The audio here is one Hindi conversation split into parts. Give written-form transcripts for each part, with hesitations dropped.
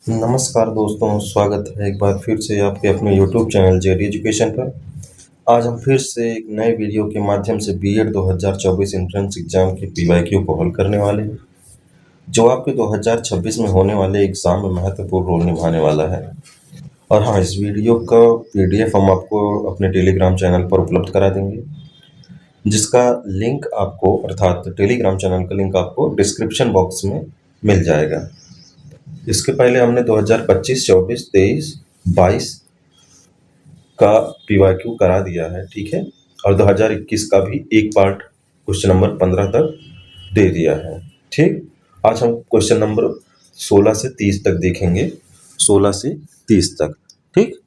नमस्कार दोस्तों, स्वागत है एक बार फिर से आपके अपने यूट्यूब चैनल जेडी एजुकेशन पर। आज हम फिर से एक नए वीडियो के माध्यम से बीएड 2024 एंट्रेंस एग्जाम की पीवाईक्यू को हल करने वाले हैं, जो आपके 2026 में होने वाले एग्जाम में महत्वपूर्ण रोल निभाने वाला है। और हाँ, इस वीडियो का पीडीएफ हम आपको अपने टेलीग्राम चैनल पर उपलब्ध करा देंगे, जिसका लिंक आपको अर्थात टेलीग्राम चैनल का लिंक आपको डिस्क्रिप्शन बॉक्स में मिल जाएगा। इसके पहले हमने 2025, 24, 23, 22 का पीवाईक्यू करा दिया है, ठीक है, और 2021 का भी एक पार्ट क्वेश्चन नंबर 15 तक दे दिया है, ठीक। आज हम क्वेश्चन नंबर 16 से 30 तक देखेंगे, 16 से 30 तक, ठीक।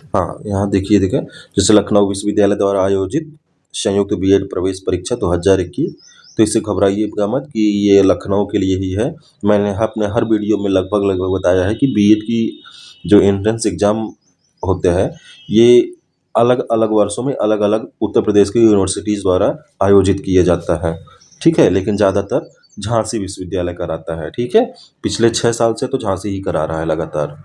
हाँ, यहाँ देखिए जैसे लखनऊ विश्वविद्यालय द्वारा आयोजित संयुक्त बीएड प्रवेश परीक्षा 2021, तो इससे घबराइएगा मत कि ये लखनऊ के लिए ही है। मैंने अपने हर वीडियो में लगभग बताया है कि बीएड की जो एंट्रेंस एग्जाम होते हैं, ये अलग अलग वर्षों में अलग अलग उत्तर प्रदेश की यूनिवर्सिटीज़ द्वारा आयोजित किया जाता है, ठीक है, लेकिन ज़्यादातर झांसी विश्वविद्यालय कराता है, ठीक है। पिछले 6 साल से तो झांसी ही करा रहा है लगातार।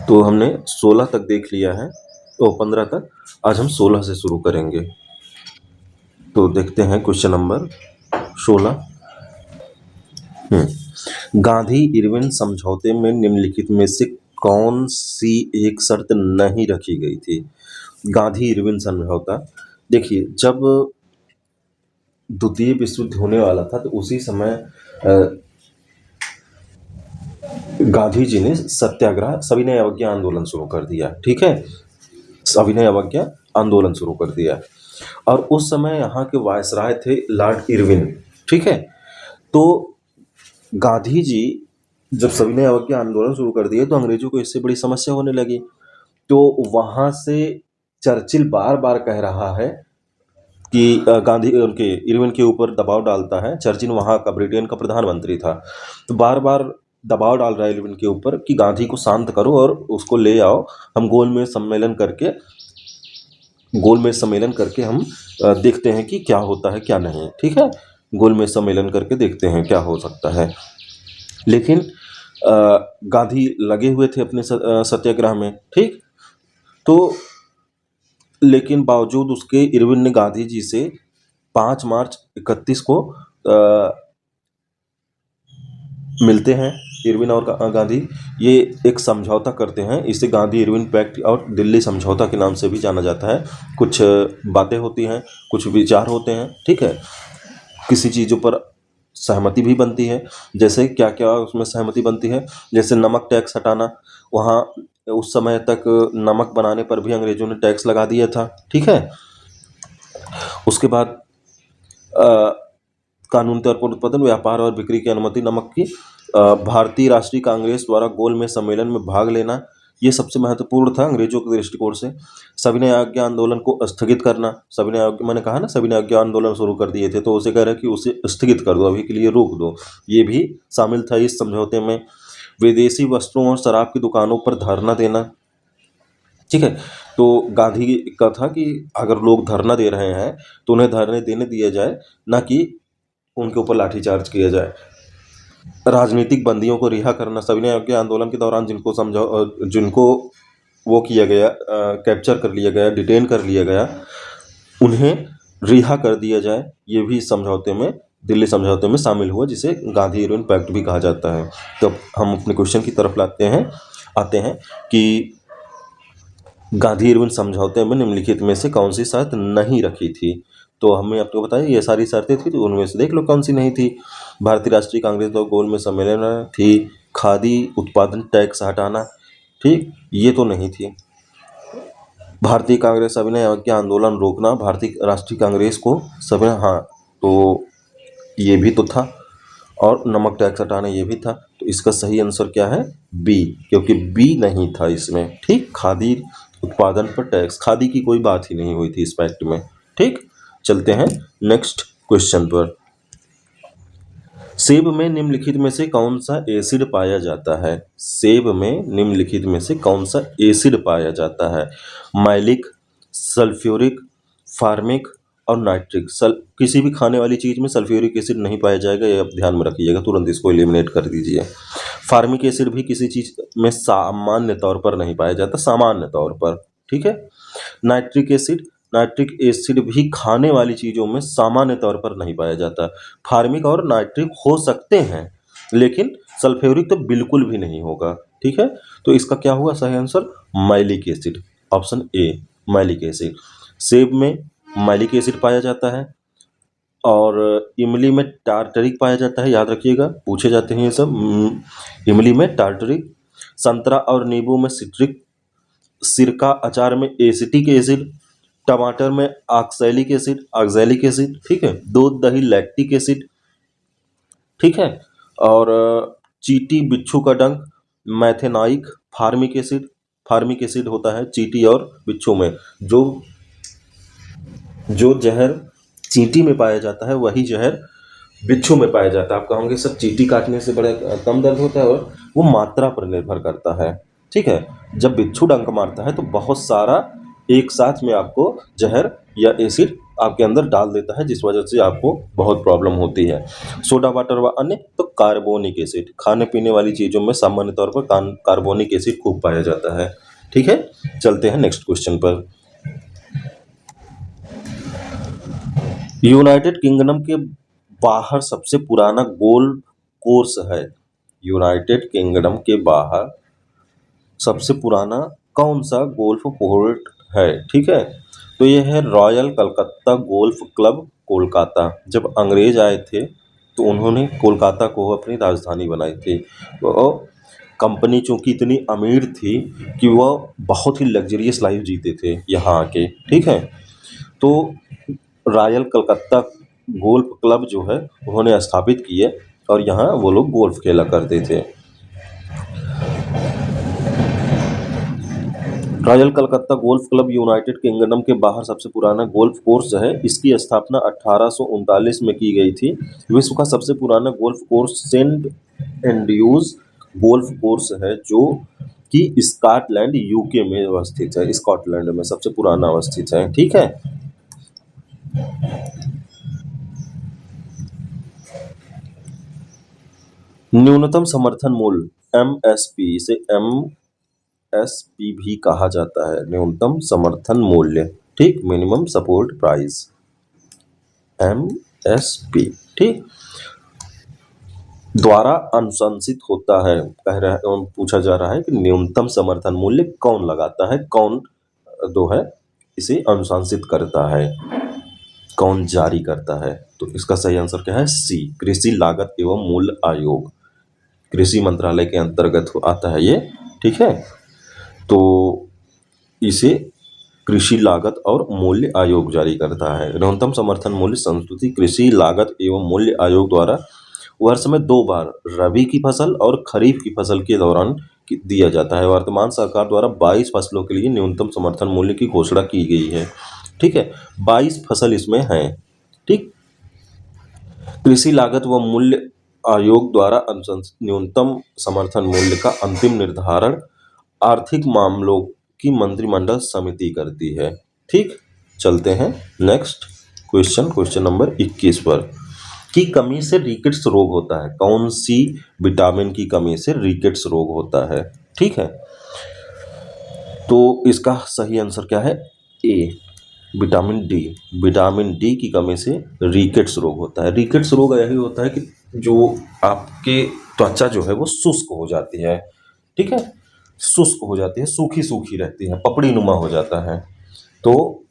तो हमने 16 तक देख लिया है, तो 15 तक। आज हम 16 से शुरू करेंगे। तो देखते हैं क्वेश्चन नंबर 16। गांधी इरविन समझौते में निम्नलिखित में से कौन सी एक शर्त नहीं रखी गई थी? गांधी इरविन समझौता, देखिए, जब द्वितीय विश्व युद्ध होने वाला था तो उसी समय गांधी जी ने सत्याग्रह, सविनय अवज्ञा आंदोलन शुरू कर दिया, ठीक है, सविनय अवज्ञा आंदोलन शुरू कर दिया। और उस समय यहाँ के वायसराय थे लॉर्ड इरविन, ठीक है। तो गांधी जी जब सविनय अवज्ञा आंदोलन शुरू कर दिए तो अंग्रेजों को इससे बड़ी समस्या होने लगी। तो वहाँ से चर्चिल बार बार कह रहा है कि गांधी उनके इरविन के ऊपर दबाव डालता है। चर्चिल वहाँ का ब्रिटेन का प्रधानमंत्री था, तो बार बार दबाव डाल रहा है इरविन के ऊपर कि गांधी को शांत करो और उसको ले आओ, हम गोलमेज सम्मेलन करके हम देखते हैं कि क्या होता है क्या नहीं, ठीक है। गोलमेज सम्मेलन करके देखते हैं क्या हो सकता है। लेकिन गांधी लगे हुए थे अपने सत्याग्रह में, ठीक। तो लेकिन बावजूद उसके इरविन ने गांधी जी से 5 मार्च 31 को मिलते हैं। इरविन और गांधी ये एक समझौता करते हैं, इसे गांधी इरविन पैक्ट और दिल्ली समझौता के नाम से भी जाना जाता है। कुछ बातें होती हैं, कुछ विचार होते हैं, ठीक है, किसी चीज़ों पर सहमति भी बनती है। जैसे क्या क्या उसमें सहमति बनती है, जैसे नमक टैक्स हटाना। वहाँ उस समय तक नमक बनाने पर भी अंग्रेजों ने टैक्स लगा दिया था, ठीक है। उसके बाद कानून तौर पर उत्पादन, व्यापार और बिक्री की अनुमति, नमक की। भारतीय राष्ट्रीय कांग्रेस द्वारा गोलमेज सम्मेलन में भाग लेना, ये सबसे महत्वपूर्ण था अंग्रेजों के दृष्टिकोण से। सविनय अवज्ञा आंदोलन को स्थगित करना, सविनय अवज्ञा, मैंने कहा ना सविनय अवज्ञा आंदोलन शुरू कर दिए थे, तो उसे कह रहे हैं कि उसे स्थगित कर दो, अभी के लिए रोक दो, ये भी शामिल था इस समझौते में। विदेशी वस्त्रों और शराब की दुकानों पर धरना देना, ठीक है। तो गांधी का था कि अगर लोग धरना दे रहे हैं तो उन्हें धरने देने दिया जाए, ना कि उनके ऊपर लाठीचार्ज किया जाए। राजनीतिक बंदियों को रिहा करना, सविनय अवज्ञा आंदोलन के दौरान जिनको वो किया गया, कैप्चर कर लिया गया, डिटेन कर लिया गया, उन्हें रिहा कर दिया जाए, ये भी समझौते में, दिल्ली समझौते में शामिल हुआ, जिसे गांधी इरविन पैक्ट भी कहा जाता है। तो हम अपने क्वेश्चन की तरफ आते हैं कि गांधी इरविन समझौते में निम्नलिखित में से कौन सी शर्त नहीं रखी थी? तो हमें आपको बताया ये सारी शर्तें थी, तो उनमें से देख लो कौन सी नहीं थी। भारतीय राष्ट्रीय कांग्रेस द्वारा गोलमेज सम्मेलन थी, खादी उत्पादन टैक्स हटाना, ठीक, ये तो नहीं थी। भारतीय कांग्रेस सविनय अवज्ञा आंदोलन रोकना, भारतीय राष्ट्रीय कांग्रेस को सविनय, हाँ, तो ये भी तो था। और नमक टैक्स हटाना, ये भी था। तो इसका सही आंसर क्या है? बी, क्योंकि बी नहीं था इसमें, ठीक। खादी उत्पादन पर टैक्स, खादी की कोई बात ही नहीं हुई थी इस पैक्ट में, ठीक। चलते हैं नेक्स्ट क्वेश्चन पर। सेब में निम्नलिखित में से कौन सा एसिड पाया जाता है? सेब में निम्नलिखित में से कौन सा एसिड पाया जाता है? माइलिक, सल्फ्यूरिक, फार्मिक और नाइट्रिक किसी भी खाने वाली चीज़ में सल्फ्यूरिक एसिड नहीं पाया जाएगा, ये आप ध्यान में रखिएगा, तुरंत इसको एलिमिनेट कर दीजिए। फार्मिक एसिड भी किसी चीज़ में सामान्य तौर पर नहीं पाया जाता, सामान्य तौर पर, ठीक है। नाइट्रिक एसिड भी खाने वाली चीज़ों में सामान्य तौर पर नहीं पाया जाता। फार्मिक और नाइट्रिक हो सकते हैं, लेकिन सल्फ्यूरिक तो बिल्कुल भी नहीं होगा, ठीक है। तो इसका क्या हुआ सही answer? Malic acid, option A malic acid. सेब में मैलिक एसिड पाया जाता है और इमली में टार्टरिक पाया जाता है, याद रखिएगा, पूछे जाते हैं ये सब। इमली में टार्टरिक, संतरा और नींबू में सिट्रिक, सिरका अचार में एसिटिक एसिड, टमाटर में ऑक्सैलिक एसिड, ठीक है। दूध दही लैक्टिक एसिड, ठीक है। और चींटी बिच्छू का डंक मैथेनाइक फार्मिक एसिड होता है चींटी और बिच्छू में। जो जो जहर चींटी में पाया जाता है वही जहर बिच्छू में पाया जाता है। आप कहोगे सर चींटी काटने से बड़ा कम दर्द होता है, और वो मात्रा पर निर्भर करता है, ठीक है। जब बिच्छू डंक मारता है तो बहुत सारा एक साथ में आपको जहर या एसिड आपके अंदर डाल देता है, जिस वजह से आपको बहुत प्रॉब्लम होती है। सोडा वाटर व अन्य, तो कार्बोनिक एसिड, खाने पीने वाली चीज़ों में सामान्य तौर पर कार्बोनिक एसिड खूब पाया जाता है, ठीक है। चलते हैं नेक्स्ट क्वेश्चन पर। यूनाइटेड किंगडम के बाहर सबसे पुराना गोल्फ कोर्स है। यूनाइटेड किंगडम के बाहर सबसे पुराना कौन सा गोल्फ कोर्ट है, ठीक है। तो ये है royal Calcutta golf club Kolkata. जब अंग्रेज आए थे तो उन्होंने कोलकाता को अपनी राजधानी बनाई थी। तो कंपनी चूंकि इतनी अमीर थी कि वह बहुत ही लग्जरियस लाइफ जीते थे यहाँ आके, ठीक है। तो रॉयल कलकत्ता गोल्फ क्लब जो है उन्होंने स्थापित किए और यहाँ वो लोग गोल्फ खेला करते थे। Royal Calcutta golf club United kingdom के बाहर सबसे पुराना गोल्फ कोर्स है। इसकी स्थापना 1839 में की गई थी। विश्व का सबसे पुराना golf course Saint Andrews golf course है, जो कि स्कॉटलैंड यूके में अवस्थित है। स्कॉटलैंड में सबसे पुराना अवस्थित है, ठीक है। न्यूनतम समर्थन मूल्य एमएसपी, इसे एमएसपी भी कहा जाता है, न्यूनतम समर्थन मूल्य, ठीक, मिनिमम सपोर्ट प्राइस, एमएसपी, ठीक, द्वारा अनुशंसित होता है। पूछा जा रहा है कि न्यूनतम समर्थन मूल्य कौन लगाता है, कौन जो है इसे अनुशंसित करता है, कौन जारी करता है। तो इसका सही आंसर क्या है? सी, कृषि लागत एवं मूल्य आयोग। कृषि मंत्रालय के अंतर्गत आता है ये, ठीक है। तो इसे कृषि लागत और मूल्य आयोग जारी करता है। न्यूनतम समर्थन मूल्य संस्तुति कृषि लागत एवं मूल्य आयोग द्वारा वर्ष में 2 बार रबी की फसल और खरीफ की फसल के दौरान दिया जाता है। वर्तमान सरकार द्वारा 22 फसलों के लिए न्यूनतम समर्थन मूल्य की घोषणा की गई है, ठीक है। 22 फसल इसमें हैं, ठीक। कृषि लागत व मूल्य आयोग द्वारा न्यूनतम समर्थन मूल्य का अंतिम निर्धारण आर्थिक मामलों की मंत्रिमंडल समिति करती है, ठीक। चलते हैं नेक्स्ट क्वेश्चन नंबर 21 पर। की कमी से रिकेट्स रोग होता है। कौन सी विटामिन की कमी से रिकेट्स रोग होता है, ठीक है। तो इसका सही आंसर क्या है? ए, विटामिन डी। विटामिन डी की कमी से रिकेट्स रोग होता है। रिकेट्स रोग यही होता है कि जो आपके त्वचा जो है वो शुष्क हो जाती है, ठीक है, शुष्क हो जाती है, सूखी सूखी रहती है, पपड़ी नुमा हो जाता है, तो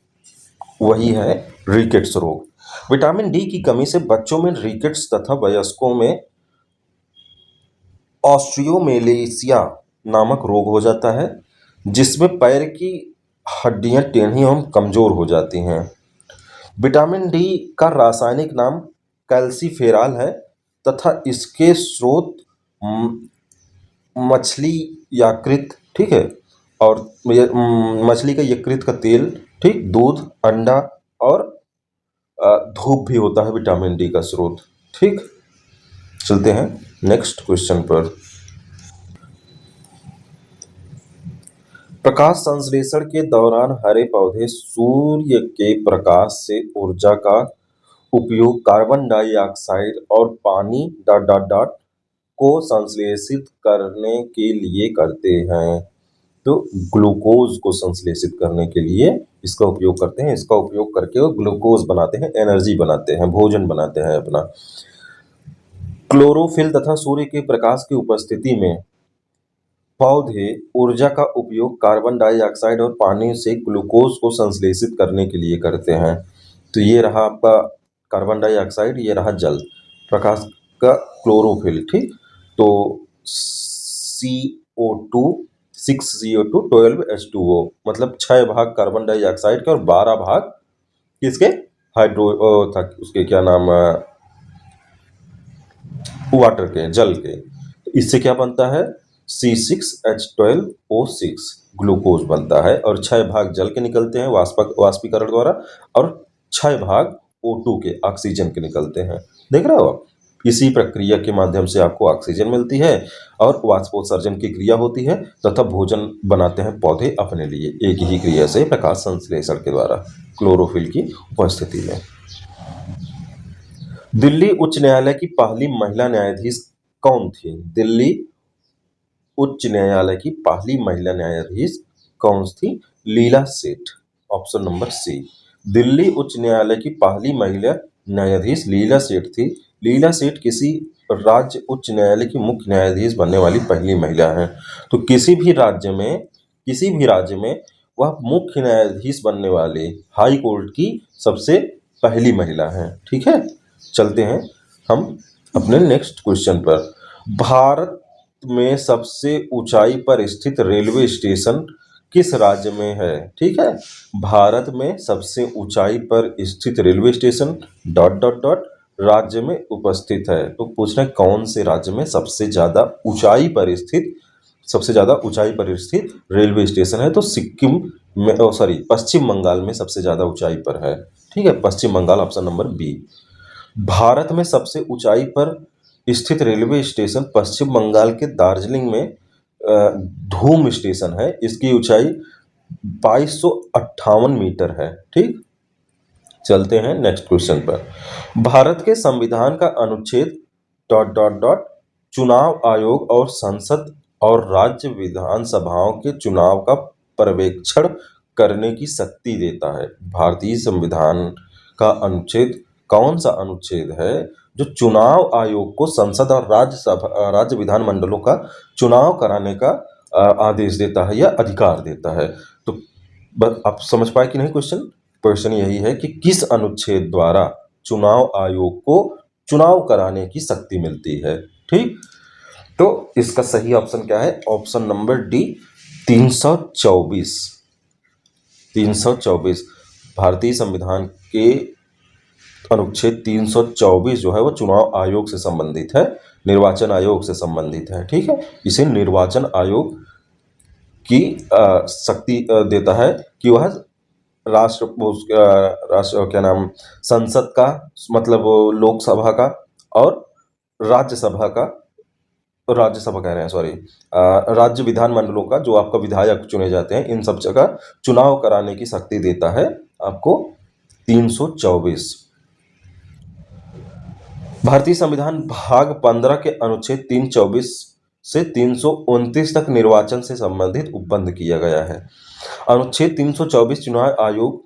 वही है रिकेट्स रोग। विटामिन डी की कमी से बच्चों में रिकेट्स तथा वयस्कों में ऑस्टियोमेलेसिया नामक रोग हो जाता है, जिसमें पैर की हड्डियां टेढ़ी एवं कमजोर हो जाती हैं। विटामिन डी का रासायनिक नाम कैल्सीफेरॉल है तथा इसके स्रोत मछली यकृत, ठीक है, और मछली का यकृत का तेल, ठीक, दूध, अंडा और धूप भी होता है विटामिन डी का स्रोत, ठीक। चलते हैं नेक्स्ट क्वेश्चन पर। प्रकाश संश्लेषण के दौरान हरे पौधे सूर्य के प्रकाश से ऊर्जा का उपयोग कार्बन डाइऑक्साइड और पानी डॉट डॉट डॉट को संश्लेषित करने के लिए करते हैं। तो ग्लूकोज को संश्लेषित करने के लिए इसका उपयोग करते हैं। इसका उपयोग करके वो ग्लूकोज बनाते हैं, एनर्जी बनाते हैं, भोजन बनाते हैं अपना। क्लोरोफिल तथा सूर्य के प्रकाश की उपस्थिति में पौधे ऊर्जा का उपयोग कार्बन डाइऑक्साइड और पानी से ग्लूकोज को संश्लेषित करने के लिए करते हैं। तो ये रहा आपका कार्बन डाइऑक्साइड, ये रहा जल, प्रकाश का क्लोरोफिल, ठीक। तो CO2 6CO2 12H2O, मतलब 6 भाग कार्बन डाइऑक्साइड के और 12 भाग किसके, हाइड्रो था उसके क्या नाम, वाटर के, जल के। तो इससे क्या बनता है, C6H12O6 ग्लूकोज बनता है और 6 भाग जल के निकलते हैं वाष्पीकरण द्वारा और 6 भाग O2 के, ऑक्सीजन के निकलते हैं। देख रहे हो आप, इसी प्रक्रिया के माध्यम से आपको ऑक्सीजन मिलती है और वाष्पोत्सर्जन की क्रिया होती है तथा भोजन बनाते हैं पौधे अपने लिए, एक ही क्रिया से, प्रकाश संश्लेषण के द्वारा, क्लोरोफिल की उपस्थिति में। दिल्ली उच्च न्यायालय की पहली महिला न्यायाधीश कौन थी? दिल्ली उच्च न्यायालय की पहली महिला न्यायाधीश कौन थी? लीला सेठ, ऑप्शन नंबर सी। दिल्ली उच्च न्यायालय की पहली महिला न्यायाधीश लीला सेठ थी। लीला सेठ किसी राज्य उच्च न्यायालय की मुख्य न्यायाधीश बनने वाली पहली महिला है। तो किसी भी राज्य में वह मुख्य न्यायाधीश बनने वाले हाई कोर्ट की सबसे पहली महिला है, ठीक है। चलते हैं हम अपने नेक्स्ट क्वेश्चन पर। भारत में सबसे ऊंचाई पर स्थित रेलवे स्टेशन किस राज्य में है? ठीक है, भारत में सबसे ऊंचाई पर स्थित railway station dot dot dot राज्य में उपस्थित है। तो पूछना है कौन से राज्य में सबसे ज्यादा ऊंचाई पर स्थित रेलवे स्टेशन है? तो सिक्किम में, पश्चिम बंगाल में सबसे ज्यादा ऊंचाई पर है, ठीक है, Paschim Bengal, option number B. Bharat में सबसे ऊंचाई पर स्थित रेलवे स्टेशन पश्चिम बंगाल के दार्जिलिंग में धूम स्टेशन है। इसकी ऊंचाई 2258 मीटर है, ठीक। चलते हैं नेक्स्ट क्वेश्चन पर। भारत के संविधान का अनुच्छेद डॉट डॉट डॉट चुनाव आयोग और संसद और राज्य विधानसभाओं के चुनाव का पर्यवेक्षण करने की शक्ति देता है। भारतीय संविधान का अनुच्छेद कौन सा अनुच्छेद है जो चुनाव आयोग को संसद और राज्य विधानमंडलों का चुनाव कराने का आदेश देता है या अधिकार देता है? तो बस आप समझ पाए कि नहीं क्वेश्चन यही है कि किस अनुच्छेद द्वारा चुनाव आयोग को चुनाव कराने की शक्ति मिलती है, ठीक। तो इसका सही ऑप्शन क्या है? Option number D, 324। भारतीय संविधान के अनुच्छेद 324 जो है वो चुनाव आयोग से संबंधित है, निर्वाचन आयोग से संबंधित है, ठीक है। इसे निर्वाचन आयोग की शक्ति देता है कि वह राष्ट्र क्या नाम, संसद का, मतलब लोकसभा का और राज्यसभा कह रहे हैं, राज्य विधानमंडलों का, जो आपका विधायक चुने जाते हैं, इन सब जगह चुनाव कराने की शक्ति देता है आपको 324। भारतीय संविधान भाग 15 के अनुच्छेद 324 से 329 तक निर्वाचन से संबंधित उपबंध किया गया है। अनुच्छेद 324 चुनाव आयोग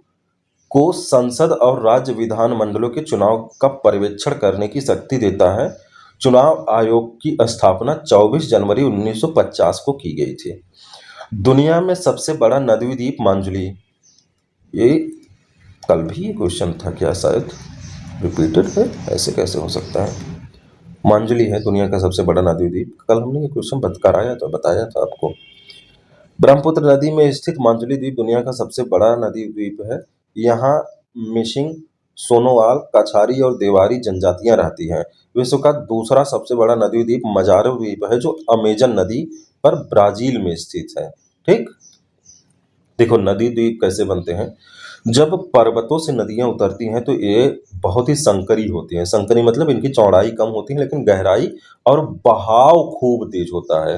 को संसद और राज्य विधानमंडलों के चुनाव का पर्यवेक्षण करने की शक्ति देता है। चुनाव आयोग की स्थापना 24 जनवरी 1950 को की गई थी। दुनिया में सबसे बड़ा नदी द्वीप मांजुली, ये कल भी ये क्वेश्चन था क्या, शायद रिपीटेड है, ऐसे कैसे हो सकता है? मांजुली है दुनिया का सबसे बड़ा नदी द्वीप, कल हमने ये क्वेश्चन बताया था आपको। ब्रह्मपुत्र नदी में स्थित मांजुली द्वीप दुनिया का सबसे बड़ा नदी द्वीप है। यहाँ मिसिंग, सोनोवाल, कछारी और देवारी जनजातियां रहती हैं। विश्व का दूसरा सबसे बड़ा नदी द्वीप मजारो द्वीप है जो अमेजन नदी पर ब्राजील में स्थित है, ठीक। देखो नदी द्वीप कैसे बनते हैं, जब पर्वतों से नदियां उतरती हैं तो ये बहुत ही संकरी होती हैं। संकरी मतलब इनकी चौड़ाई कम होती है लेकिन गहराई और बहाव खूब तेज होता है।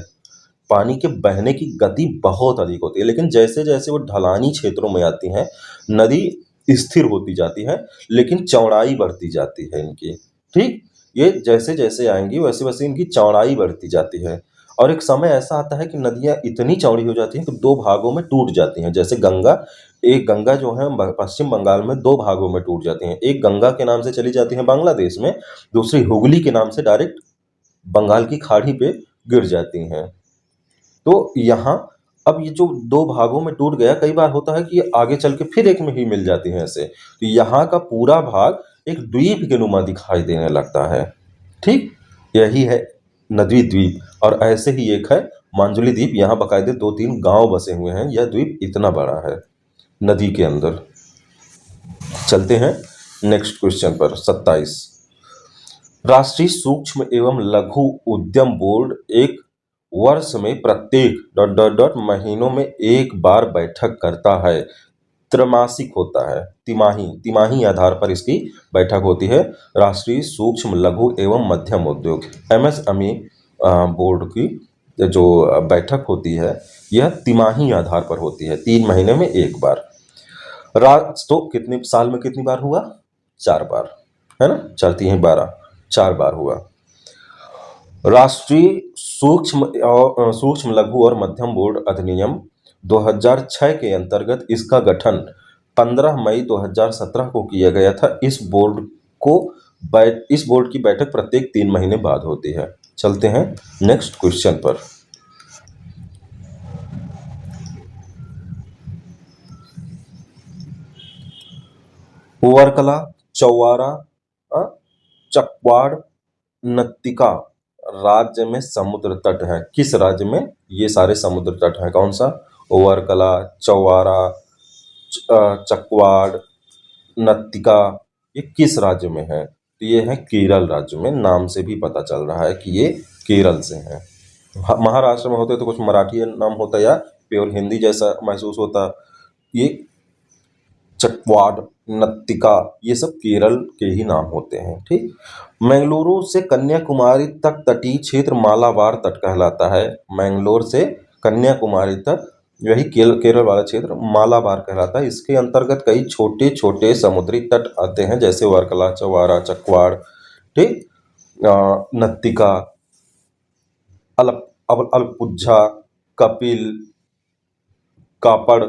पानी के बहने की गति बहुत अधिक होती है, लेकिन जैसे जैसे वो ढलानी क्षेत्रों में आती हैं, नदी स्थिर होती जाती है, लेकिन चौड़ाई बढ़ती जाती है इनकी। ठीक, ये जैसे जैसे आएंगी वैसे वैसे इनकी चौड़ाई बढ़ती जाती है, और एक समय ऐसा आता है कि नदियां इतनी चौड़ी हो जाती हैं कि दो भागों में टूट जाती हैं। जैसे गंगा, एक गंगा जो है पश्चिम बंगाल में दो भागों में टूट जाती हैं। एक गंगा के नाम से चली जाती है बांग्लादेश में, दूसरी हुगली के नाम से डायरेक्ट बंगाल की खाड़ी पे गिर जाती हैं। तो यहाँ अब ये जो दो भागों में टूट गया, कई बार होता है कि ये आगे चल के फिर एक में ही मिल जाती हैं ऐसे, तो यहाँ का पूरा भाग एक द्वीप के नुमा दिखाई देने लगता है। ठीक, यही है नदी द्वीप। और ऐसे ही एक है मांजुली द्वीप, यहाँ बाकायदे 2-3 गांव बसे हुए हैं। यह द्वीप इतना बड़ा है नदी के अंदर। चलते हैं नेक्स्ट क्वेश्चन पर, 27। राष्ट्रीय सूक्ष्म एवं लघु उद्यम बोर्ड एक वर्ष में प्रत्येक ... महीनों में एक बार बैठक करता है। त्रैमासिक होता है, तिमाही आधार पर इसकी बैठक होती है। राष्ट्रीय सूक्ष्म लघु एवं मध्यम उद्योग MSME बोर्ड की जो बैठक होती है, यह तिमाही आधार पर होती है, 3 महीने में एक बार। तो कितने साल में कितनी बार हुआ? 4 बार, है ना, 4 3 12, 4 बार हुआ। राष्ट्रीय सूक्ष्म लघु और मध्यम बोर्ड अधिनियम 2006 के अंतर्गत इसका गठन 15 मई 2017 को किया गया था। इस बोर्ड की बैठक प्रत्येक 3 महीने बाद होती है। चलते हैं नेक्स्ट क्वेश्चन पर। वर्कला, चौवारा, चकवाड़, नत्तिका राज्य में समुद्र तट है। किस राज्य में ये सारे समुद्र तट हैं? कौन सा? वर्कला, चौवारा, चकवाड़, नत्तिका, ये किस राज्य में है? तो ये है केरल राज्य में। नाम से भी पता चल रहा है कि ये केरल से है। महाराष्ट्र में होते तो कुछ मराठी नाम होता या प्योर हिंदी जैसा महसूस होता। ये चकवाड़, नत्तिका, ये सब केरल के ही नाम होते हैं। ठीक, मैंगलोर से कन्याकुमारी तक तटीय क्षेत्र मालाबार तट कहलाता है। मैंगलोर से कन्याकुमारी तक यही केरल वाला क्षेत्र मालाबार कहलाता है। इसके अंतर्गत कई छोटे छोटे समुद्री तट आते हैं, जैसे वर्कला, चौवारा, चकवाड़, ठीक, नत्तिका, अलपुझा, कपिल, कापड़,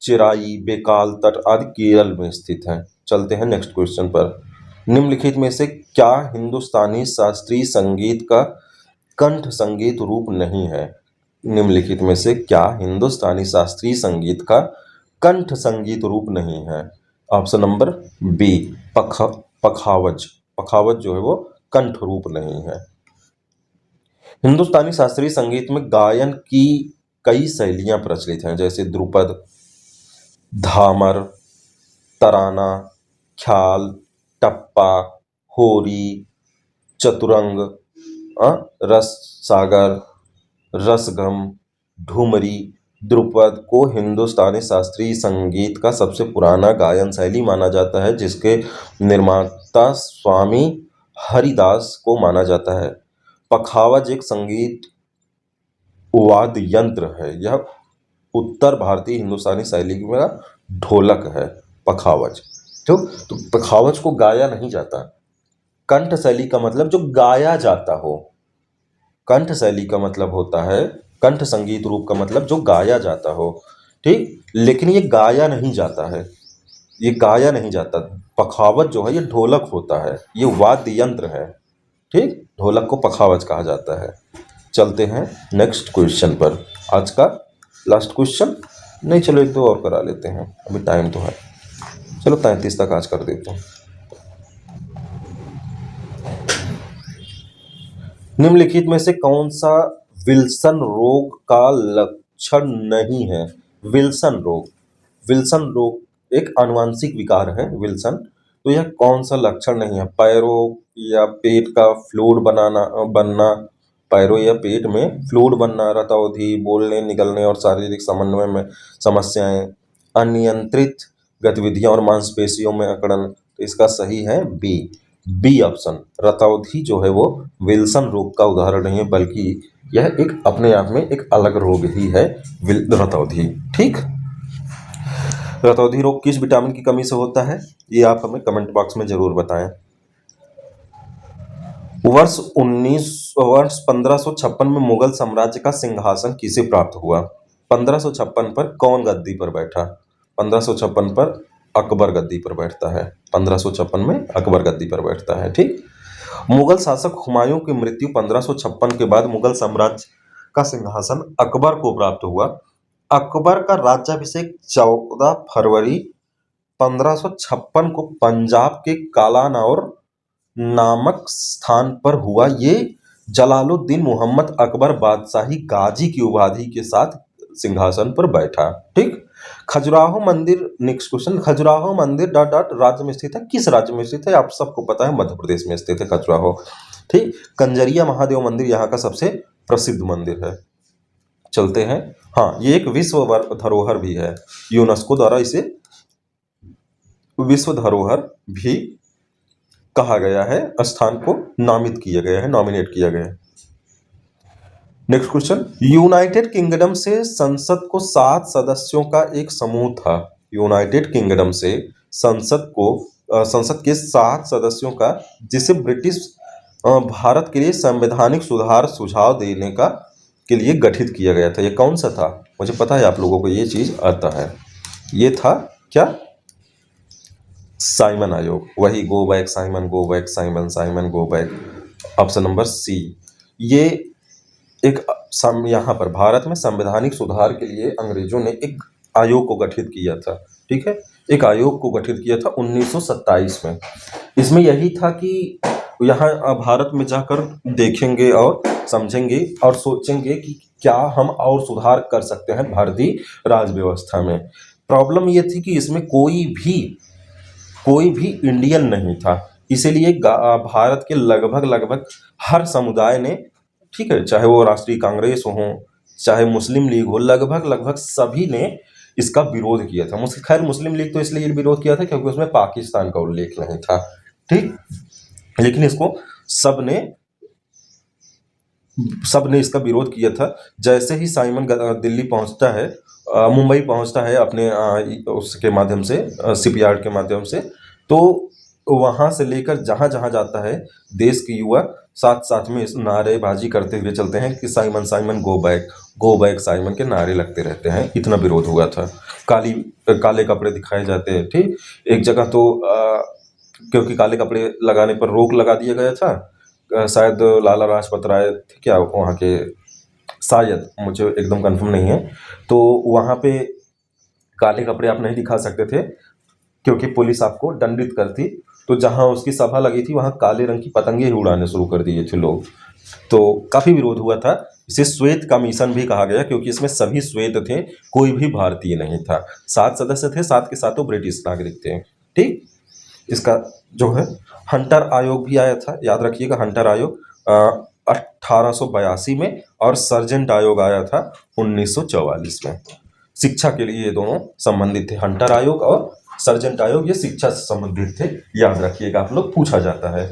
चिराई, बेकाल तट आदि केरल में स्थित हैं। चलते हैं नेक्स्ट क्वेश्चन पर। निम्नलिखित में से क्या हिंदुस्तानी शास्त्रीय संगीत का कंठ संगीत रूप नहीं है? निम्नलिखित में से क्या हिंदुस्तानी शास्त्रीय संगीत का कंठ संगीत रूप नहीं है? ऑप्शन नंबर बी, पखावज। पखावज जो है वो कंठ रूप नहीं है। हिंदुस्तानी शास्त्रीय संगीत में गायन की कई शैलियां प्रचलित हैं, जैसे ध्रुपद, धामर, तराना, ख्याल, टप्पा, होरी, चतुरंग, रस सागर, रसगम, ठुमरी। ध्रुपद को हिंदुस्तानी शास्त्रीय संगीत का सबसे पुराना गायन शैली माना जाता है, जिसके निर्माता स्वामी हरिदास को माना जाता है। पखावज एक संगीत वाद्य यंत्र है। यह उत्तर भारतीय हिंदुस्तानी शैली में ढोलक है पखावज। तो पखावज को गाया नहीं जाता। कंठ शैली का मतलब जो गाया जाता हो। कंठ शैली का मतलब होता है, कंठ संगीत रूप का मतलब जो गाया जाता हो। ठीक, लेकिन ये गाया नहीं जाता है, ये गाया नहीं जाता। पखावज जो है ये ढोलक होता है, ये वाद्य यंत्र है। ठीक, ढोलक को पखावज कहा जाता है। चलते हैं नेक्स्ट क्वेश्चन पर। आज का लास्ट क्वेश्चन नहीं, चलो एक दो और करा लेते हैं, अभी टाइम तो है। चलो 33 तक आज कर देते हैं। निम्नलिखित में से कौन सा विल्सन रोग का लक्षण नहीं है? विल्सन रोग एक आनुवंशिक विकार है विल्सन। तो यह कौन सा लक्षण नहीं है? पैरों या पेट का फ्लूइड बनना, पैरों या पेट में फ्लूइड बनना, रतौंधी, बोलने निकलने और शारीरिक समन्वय में समस्याएं, अनियंत्रित गतिविधियां और मांसपेशियों में अकड़न। तो इसका सही है बी ऑप्शन। रतौंधी जो है वो विल्सन रोग का उदाहरण नहीं है, बल्कि यह एक अपने आप में एक अलग रोग ही है रतौंधी। ठीक, रतौंधी रोग किस विटामिन की कमी से होता है, ये आप हमें कमेंट बॉक्स में जरूर बताएं। वर्ष 1556 में मुगल साम्राज्य का सिंहासन किसे प्राप्त हुआ? 1556 पर कौन गद्दी पर बैठा? 1556 पर अकबर गद्दी पर बैठता है। 1556 में अकबर गद्दी पर बैठता है। ठीक, मुगल शासक हुमायूं की मृत्यु 1556 के बाद मुगल साम्राज्य का सिंहासन अकबर को प्राप्त हुआ। अकबर का राज्याभिषेक 14 फरवरी 1556 को पंजाब के कालानौर नामक स्थान पर हुआ। ये जलालुद्दीन मोहम्मद अकबर बादशाही गाजी की उपाधि के साथ सिंहासन पर बैठा। ठीक, खजुराहो मंदिर, नेक्स्ट क्वेश्चन, खजुराहो मंदिर डॉट डॉट राज्य में स्थित है, किस राज्य में स्थित है? आप सबको पता है मध्य प्रदेश में स्थित है खजुराहो। ठीक, कंजरिया महादेव मंदिर यहाँ का सबसे प्रसिद्ध मंदिर है। चलते हैं, हाँ, ये एक विश्व धरोहर भी है, यूनेस्को द्वारा इसे विश्व धरोहर भी कहा गया है, स्थान को नामित किया गया है, नॉमिनेट किया गया है। नेक्स्ट क्वेश्चन, यूनाइटेड किंगडम से संसद को 7 सदस्यों का एक समूह था। यूनाइटेड किंगडम से संसद के 7 सदस्यों का, जिसे ब्रिटिश भारत के लिए संवैधानिक सुधार सुझाव देने के लिए गठित किया गया था। ये कौन सा था? मुझे पता है आप लोगों को ये चीज आता है। ये था क्या? साइमन आयोग। वही go back Simon, go back Simon, Simon go back. Option number C. ये एक यहाँ पर भारत में संवैधानिक सुधार के लिए अंग्रेजों ने एक आयोग को गठित किया था। ठीक है, एक आयोग को गठित किया था 1927 में। इसमें यही था कि यहाँ भारत में जाकर देखेंगे और समझेंगे और सोचेंगे कि क्या हम और सुधार कर सकते हैं भारतीय राज व्यवस्था में। प्रॉब्लम ये थी कि इसमें कोई भी इंडियन नहीं था, इसीलिए भारत के लगभग हर समुदाय ने, ठीक है, चाहे वो राष्ट्रीय कांग्रेस हो, चाहे मुस्लिम लीग हो, लगभग सभी ने इसका विरोध किया था। खैर मुस्लिम लीग तो इसलिए विरोध किया था क्योंकि उसमें पाकिस्तान का उल्लेख नहीं था। ठीक, लेकिन इसको सबने इसका विरोध किया था। जैसे ही साइमन दिल्ली पहुंचता है, मुंबई पहुंचता है अपने उसके माध्यम से, शिपयार्ड के माध्यम से, तो वहां से लेकर जहां जहां जाता है देश के युवा साथ में इस नारेबाजी करते हुए चलते हैं कि Simon Simon go back Simon के नारे लगते रहते हैं। इतना विरोध हुआ था। काले कपड़े दिखाए जाते हैं। ठीक, एक जगह तो क्योंकि काले कपड़े लगाने पर रोक लगा दिया गया था, शायद लाला लाजपत राय थे क्या वहाँ के, शायद, मुझे एकदम कंफर्म नहीं है। तो वहाँ पे काले कपड़े आप नहीं दिखा सकते थे क्योंकि पुलिस आपको दंडित करती। तो जहाँ उसकी सभा लगी थी वहाँ काले रंग की पतंगे ही उड़ाने शुरू कर दिए थे लोग। तो काफी विरोध हुआ था। इसे श्वेत कमीशन भी कहा गया क्योंकि इसमें सभी श्वेत थे, कोई भी भारतीय नहीं था। 7 सदस्य थे, 7 के सातों ब्रिटिश नागरिक थे। ठीक, इसका जो है हंटर आयोग भी आया था, याद रखिएगा, हंटर आयोग 1882 में, और सर्जेंट आयोग आया था 1944 में। शिक्षा के लिए ये दोनों संबंधित थे, हंटर आयोग और सर्जेंट आयोग, ये शिक्षा से संबंधित थे, याद रखिएगा, आप लोग पूछा जाता है।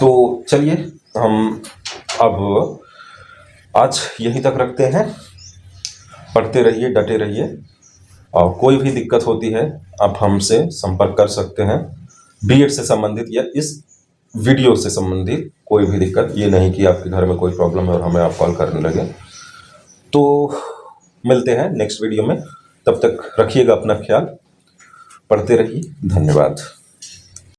तो चलिए हम अब आज यहीं तक रखते हैं। पढ़ते रहिए, डटे रहिए, और कोई भी दिक्कत होती है आप हमसे संपर्क कर सकते हैं। बीएड से संबंधित या इस वीडियो से संबंधित कोई भी दिक्कत, ये नहीं कि आपके घर में कोई प्रॉब्लम है और हमें आप कॉल करने लगे। तो मिलते हैं नेक्स्ट वीडियो में, तब तक रखिएगा अपना ख्याल, पढ़ते रहिए, धन्यवाद।